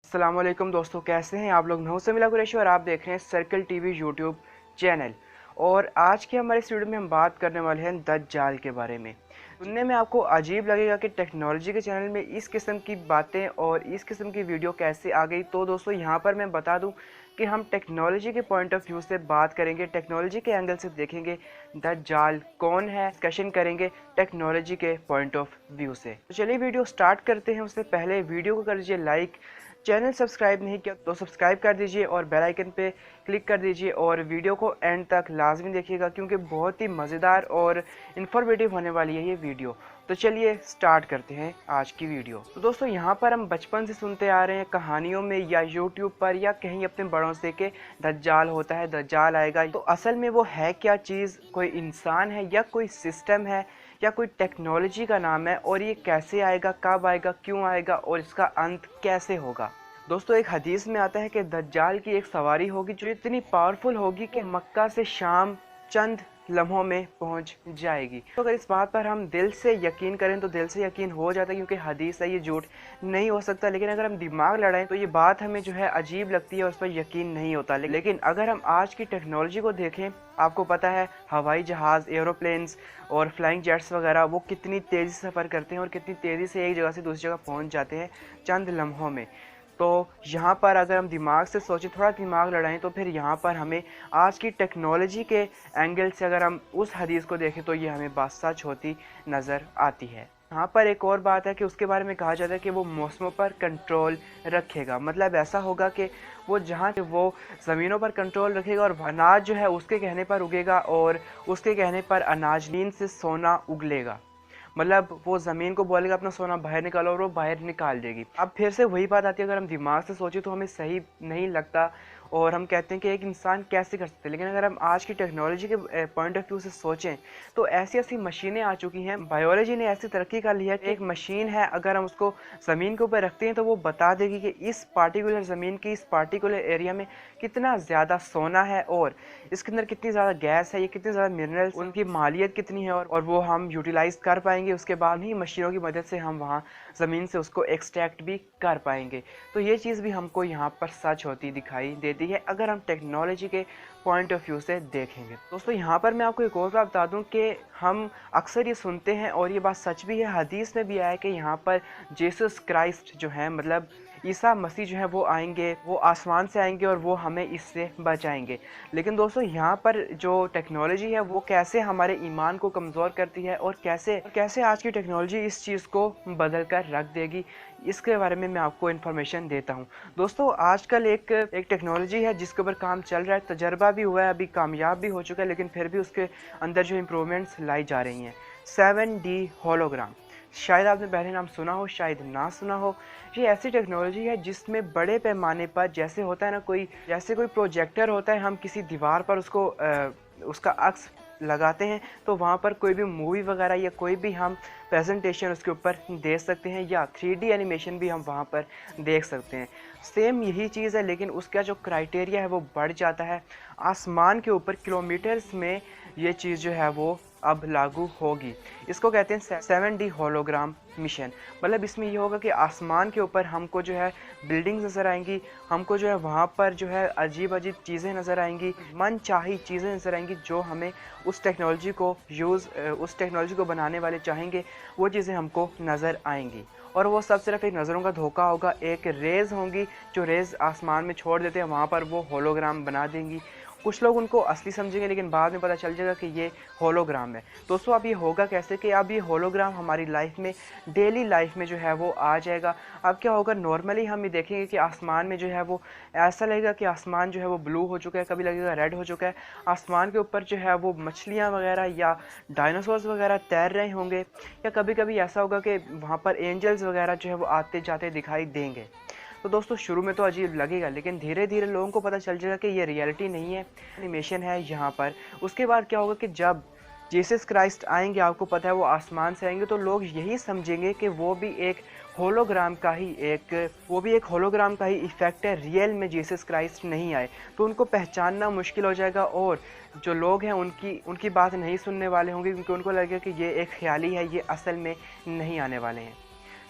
अस्सलामुअलैकुम दोस्तों, कैसे हैं आप लोग। मैं हूं समी कुरैशी और आप देख रहे हैं सर्कल टीवी यूट्यूब चैनल। और आज के हमारे इस वीडियो में हम बात करने वाले हैं दज्जाल के बारे में। सुनने में आपको अजीब लगेगा कि टेक्नोलॉजी के चैनल में इस किस्म की बातें और इस किस्म की वीडियो कैसे आ गई। तो दोस्तों यहाँ पर मैं बता दूं कि हम टेक्नोलॉजी के पॉइंट ऑफ व्यू से बात करेंगे, टेक्नोलॉजी के एंगल से देखेंगे दज्जाल कौन है, डिस्कशन करेंगे टेक्नोलॉजी के पॉइंट ऑफ व्यू से। तो चलिए वीडियो स्टार्ट करते हैं। उससे पहले वीडियो को कर दीजिए लाइक, चैनल सब्सक्राइब नहीं किया तो सब्सक्राइब कर दीजिए और बेल आइकन पे क्लिक कर दीजिए और वीडियो को एंड तक लाजमी देखिएगा क्योंकि बहुत ही मज़ेदार और इन्फॉर्मेटिव होने वाली है ये वीडियो। तो चलिए स्टार्ट करते हैं आज की वीडियो। तो दोस्तों यहाँ पर हम बचपन से सुनते आ रहे हैं कहानियों में या यूट्यूब पर या कहीं अपने बड़ों से कि दज्जाल होता है, दज्जाल आएगा। तो असल में वो है क्या चीज़, कोई इंसान है या कोई सिस्टम है या कोई टेक्नोलॉजी का नाम है, और ये कैसे आएगा, कब आएगा, क्यों आएगा और इसका अंत कैसे होगा। दोस्तों एक हदीस में आता है कि दज्जाल की एक सवारी होगी जो इतनी पावरफुल होगी कि मक्का से शाम चंद लम्हों में पहुंच जाएगी। तो अगर इस बात पर हम दिल से यकीन करें तो दिल से यकीन हो जाता है क्योंकि हदीस है, ये झूठ नहीं हो सकता। लेकिन अगर हम दिमाग लड़ाएं तो ये बात हमें जो है अजीब लगती है, उस पर यकीन नहीं होता। लेकिन अगर हम आज की टेक्नोलॉजी को देखें, आपको पता है हवाई जहाज़, एरोप्लेन्स और फ्लाइंग जेट्स वगैरह वो कितनी तेज़ी से सफ़र करते हैं और कितनी तेज़ी से एक जगह से दूसरी जगह पहुँच जाते हैं चंद लम्हों में। तो यहाँ पर अगर हम दिमाग से सोचें, थोड़ा दिमाग लड़ाएं, तो फिर यहाँ पर हमें आज की टेक्नोलॉजी के एंगल से अगर हम उस हदीस को देखें तो ये हमें बात सच होती नज़र आती है। यहाँ पर एक और बात है कि उसके बारे में कहा जाता है कि वो मौसमों पर कंट्रोल रखेगा। मतलब ऐसा होगा कि वो जहाँ वो ज़मीनों पर कंट्रोल रखेगा और अनाज जो है उसके कहने पर उगेगा और उसके कहने पर अनाज नींद से सोना उगलेगा। मतलब वो ज़मीन को बोलेगा अपना सोना बाहर निकालो और वो बाहर निकाल देगी। अब फिर से वही बात आती है, अगर हम दिमाग से सोचें तो हमें सही नहीं लगता और हम कहते हैं कि एक इंसान कैसे कर सकते हैं। लेकिन अगर हम आज की टेक्नोलॉजी के पॉइंट ऑफ व्यू से सोचें तो ऐसी ऐसी मशीनें आ चुकी हैं, बायोलॉजी ने ऐसी तरक्की कर ली है कि एक मशीन है, अगर हम उसको ज़मीन के ऊपर रखते हैं तो वो बता देगी कि इस पार्टिकुलर ज़मीन की इस पार्टिकुलर एरिया में कितना ज़्यादा सोना है और इसके अंदर कितनी ज़्यादा गैस है, ये कितनी ज़्यादा मिनरल्स, उनकी मालियत कितनी है और वो हम यूटिलाइज़ कर पाएंगे। उसके बाद ही मशीनों की मदद से हम वहाँ ज़मीन से उसको एक्सट्रैक्ट भी कर पाएंगे। तो ये चीज़ भी हमको यहाँ पर सच होती दिखाई देती है अगर हम टेक्नोलॉजी के पॉइंट ऑफ व्यू से देखेंगे। दोस्तों यहाँ पर मैं आपको एक और बात बता दूँ कि हम अक्सर ये सुनते हैं और ये बात सच भी है, हदीस में भी आया कि यहाँ पर जीसस क्राइस्ट जो है, मतलब ईसा मसीह जो है वो आएंगे, वो आसमान से आएंगे और वो हमें इससे बचाएंगे। लेकिन दोस्तों यहाँ पर जो टेक्नोलॉजी है वो कैसे हमारे ईमान को कमज़ोर करती है और कैसे आज की टेक्नोलॉजी इस चीज़ को बदल कर रख देगी, इसके बारे में मैं आपको इन्फॉर्मेशन देता हूँ। दोस्तों आजकल एक टेक्नोलॉजी है जिसके ऊपर काम चल रहा है, तजर्बा भी हुआ है, अभी कामयाब भी हो चुका है, लेकिन फिर भी उसके अंदर जो इम्प्रूवमेंट्स लाई जा रही हैं। 7D होलोग्राम, शायद आपने पहले नाम सुना हो, शायद ना सुना हो। ये ऐसी टेक्नोलॉजी है जिसमें बड़े पैमाने पर, जैसे होता है ना जैसे कोई प्रोजेक्टर होता है, हम किसी दीवार पर उसका अक्स लगाते हैं तो वहाँ पर कोई भी मूवी वगैरह या कोई भी हम प्रेजेंटेशन उसके ऊपर दे सकते हैं या 3D एनिमेशन भी हम वहाँ पर देख सकते हैं। सेम यही चीज़ है, लेकिन उसका जो क्राइटेरिया है वो बढ़ जाता है। आसमान के ऊपर किलोमीटर्स में ये चीज़ जो है वो अब लागू होगी। इसको कहते हैं 7D होलोग्राम मिशन। मतलब इसमें ये होगा कि आसमान के ऊपर हमको जो है बिल्डिंग्स नज़र आएंगी, हमको जो है वहाँ पर जो है अजीब अजीब चीज़ें नज़र आएंगी, मनचाही चीज़ें नज़र आएंगी जो हमें उस टेक्नोलॉजी को बनाने वाले चाहेंगे, वो चीज़ें हमको नज़र आएंगी। और वो सब सिर्फ एक नज़रों का धोखा होगा। एक रेज़ होंगी जो रेज़ आसमान में छोड़ देते हैं, वहाँ पर वो होलोग्राम बना देंगी। कुछ लोग उनको असली समझेंगे लेकिन बाद में पता चल जाएगा कि ये होलोग्राम है। दोस्तों अब ये होगा कैसे कि अब ये होलोग्राम हमारी लाइफ में, डेली लाइफ में जो है वो आ जाएगा। अब क्या होगा, नॉर्मली हम ये देखेंगे कि आसमान में जो है वो ऐसा लगेगा कि आसमान जो है वो ब्लू हो चुका है, कभी लगेगा रेड हो चुका है। आसमान के ऊपर जो है वो मछलियाँ वगैरह या डायनासोर्स वगैरह तैर रहे होंगे, या कभी कभी ऐसा होगा कि वहाँ पर एंजल्स वगैरह जो है वो आते जाते दिखाई देंगे। तो दोस्तों शुरू में तो अजीब लगेगा, लेकिन धीरे धीरे लोगों को पता चल जाएगा कि ये रियलिटी नहीं है, एनिमेशन है यहाँ पर। उसके बाद क्या होगा कि जब जीसस क्राइस्ट आएंगे, आपको पता है वो आसमान से आएंगे, तो लोग यही समझेंगे कि वो भी एक होलोग्राम का ही इफ़ेक्ट है, रियल में जीसस क्राइस्ट नहीं आए। तो उनको पहचानना मुश्किल हो जाएगा और जो लोग हैं उनकी बात नहीं सुनने वाले होंगे, क्योंकि उनको लगेगा कि ये एक ख्याली है, ये असल में नहीं आने वाले हैं।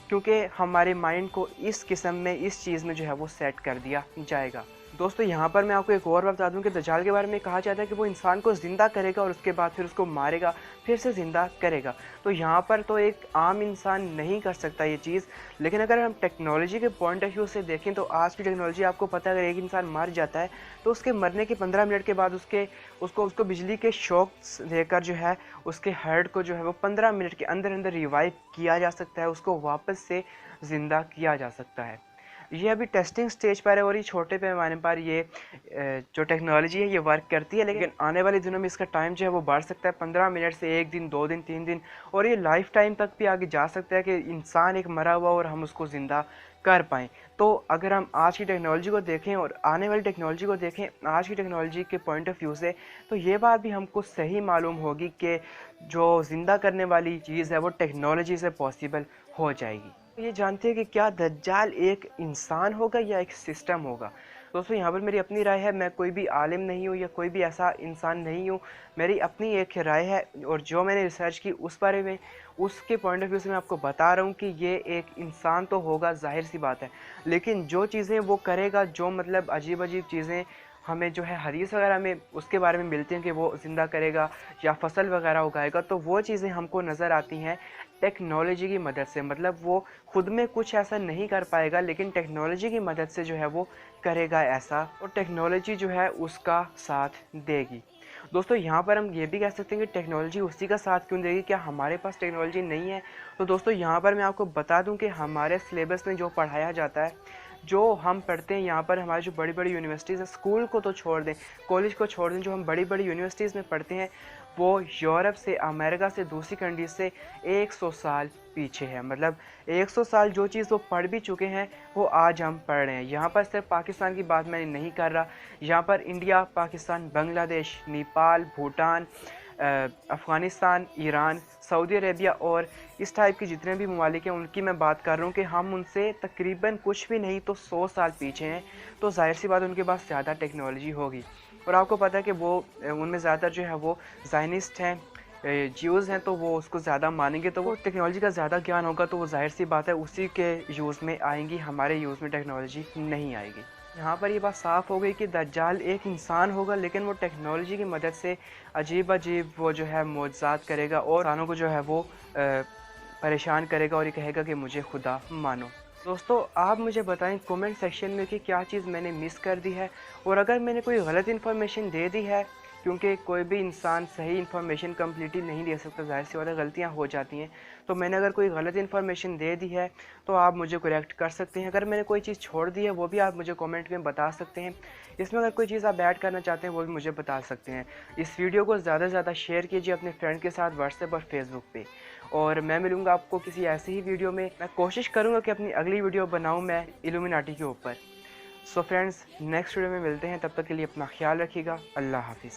क्योंकि हमारे माइंड को इस किस्म में, इस चीज़ में जो है वो सेट कर दिया जाएगा। दोस्तों यहाँ पर मैं आपको एक और बता दूं कि दज्जाल के बारे में कहा जाता है कि वो इंसान को ज़िंदा करेगा और उसके बाद फिर उसको मारेगा, फिर से ज़िंदा करेगा। तो यहाँ पर तो एक आम इंसान नहीं कर सकता ये चीज़, लेकिन अगर हम टेक्नोलॉजी के पॉइंट ऑफ व्यू से देखें तो आज की टेक्नोलॉजी, आपको पता है अगर एक इंसान मर जाता है तो उसके मरने के 15 मिनट के बाद उसको बिजली के शॉक्स देकर जो है उसके हार्ट को जो है वो 15 मिनट के अंदर अंदर रिवाइव किया जा सकता है, उसको वापस से ज़िंदा किया जा सकता है। ये अभी टेस्टिंग स्टेज पर है और ये छोटे पैमाने पर ये जो टेक्नोलॉजी है ये वर्क करती है, लेकिन आने वाले दिनों में इसका टाइम जो है वो बढ़ सकता है 15 मिनट से 1 दिन, 2 दिन, 3 दिन, और ये लाइफ टाइम तक भी आगे जा सकता है कि इंसान एक मरा हुआ और हम उसको ज़िंदा कर पाएँ। तो अगर हम आज की टेक्नोलॉजी को देखें और आने वाली टेक्नोलॉजी को देखें आज की टेक्नोलॉजी के पॉइंट ऑफ व्यू से, तो ये बात भी हमको सही मालूम होगी कि जो ज़िंदा करने वाली चीज़ है वो टेक्नोलॉजी से पॉसिबल हो जाएगी। ये जानते हैं कि क्या दज्जाल एक इंसान होगा या एक सिस्टम होगा? दोस्तों यहाँ पर मेरी अपनी राय है, मैं कोई भी आलिम नहीं हूँ या कोई भी ऐसा इंसान नहीं हूँ, मेरी अपनी एक राय है और जो मैंने रिसर्च की उस बारे में, उसके पॉइंट ऑफ व्यू से मैं आपको बता रहा हूँ कि ये एक इंसान तो होगा, जाहिर सी बात है, लेकिन जो चीज़ें वो करेगा, जो मतलब अजीब अजीब चीज़ें हमें जो है हदीस वगैरह में उसके बारे में मिलती हैं कि वो ज़िंदा करेगा या फसल वगैरह उगाएगा, तो वो चीज़ें हमको नज़र आती हैं टेक्नोलॉजी की मदद से। मतलब वो खुद में कुछ ऐसा नहीं कर पाएगा, लेकिन टेक्नोलॉजी की मदद से जो है वो करेगा ऐसा, और टेक्नोलॉजी जो है उसका साथ देगी। दोस्तों यहाँ पर हम ये भी कह सकते हैं कि टेक्नोलॉजी उसी का साथ क्यों देगी, क्या हमारे पास टेक्नोलॉजी नहीं है? तो दोस्तों यहाँ पर मैं आपको बता दूँ कि हमारे सिलेबस में जो पढ़ाया जाता है, जो हम पढ़ते हैं यहाँ पर, हमारी जो बड़ी बड़ी यूनिवर्सिटीज़ है, स्कूल को तो छोड़ दें, कॉलेज को छोड़ दें, जो हम बड़ी बड़ी यूनिवर्सिटीज़ में पढ़ते हैं वो यूरोप से, अमेरिका से, दूसरी कंट्रीज से 100 साल पीछे है। मतलब 100 साल जो चीज़ वो पढ़ भी चुके हैं वो आज हम पढ़ रहे हैं। यहाँ पर सिर्फ पाकिस्तान की बात मैं नहीं कर रहा, यहाँ पर India, Pakistan, Bangladesh, Nepal, Bhutan, Afghanistan, Iran, Saudi Arabia और इस टाइप के जितने भी ममालिक हैं उनकी मैं बात कर रहा हूँ कि हम उनसे तकरीबन कुछ भी नहीं तो 100 साल पीछे हैं। तो जाहिर सी बात उनके पास ज़्यादा टेक्नोलॉजी होगी, और आपको पता है कि वो उनमें ज़्यादातर जो है वो ज़ायनिस्ट हैं, ज्यूज़ हैं, तो वो उसको ज़्यादा मानेंगे, तो वो टेक्नोलॉजी का ज़्यादा ज्ञान होगा, तो वो जाहिर सी बात है उसी के यूज़ में आएंगी, हमारे यूज़ में टेक्नोलॉजी नहीं आएगी। यहाँ पर ये बात साफ़ हो गई कि दज्जाल एक इंसान होगा, लेकिन वो टेक्नोलॉजी की मदद से अजीब अजीब वो जो है मौजज़ात करेगा और इंसानों को जो है वो परेशान करेगा और ये कहेगा कि मुझे खुदा मानो। दोस्तों आप मुझे बताएं कमेंट सेक्शन में कि क्या चीज़ मैंने मिस कर दी है, और अगर मैंने कोई गलत इन्फॉर्मेशन दे दी है, क्योंकि कोई भी इंसान सही इन्फॉर्मेशन कम्प्लीटली नहीं दे सकता, जाहिर सी बात है गलतियाँ हो जाती हैं, तो मैंने अगर कोई गलत इन्फॉर्मेशन दे दी है तो आप मुझे करेक्ट कर सकते हैं। अगर मैंने कोई चीज़ छोड़ दी है वो भी आप मुझे कमेंट में बता सकते हैं। इसमें अगर कोई चीज़ आप ऐड करना चाहते हैं वो भी मुझे बता सकते हैं। इस वीडियो को ज़्यादा से ज़्यादा शेयर कीजिए अपने फ्रेंड के साथ व्हाट्सएप और फेसबुक पे, और मैं मिलूँगा आपको किसी ऐसी ही वीडियो में। मैं कोशिश करूँगा कि अपनी अगली वीडियो बनाऊँ मैं इल्यूमिनाटी के ऊपर। सो फ्रेंड्स नेक्स्ट वीडियो में मिलते हैं, तब तक के लिए अपना ख्याल रखिएगा। अल्लाह हाफिज़।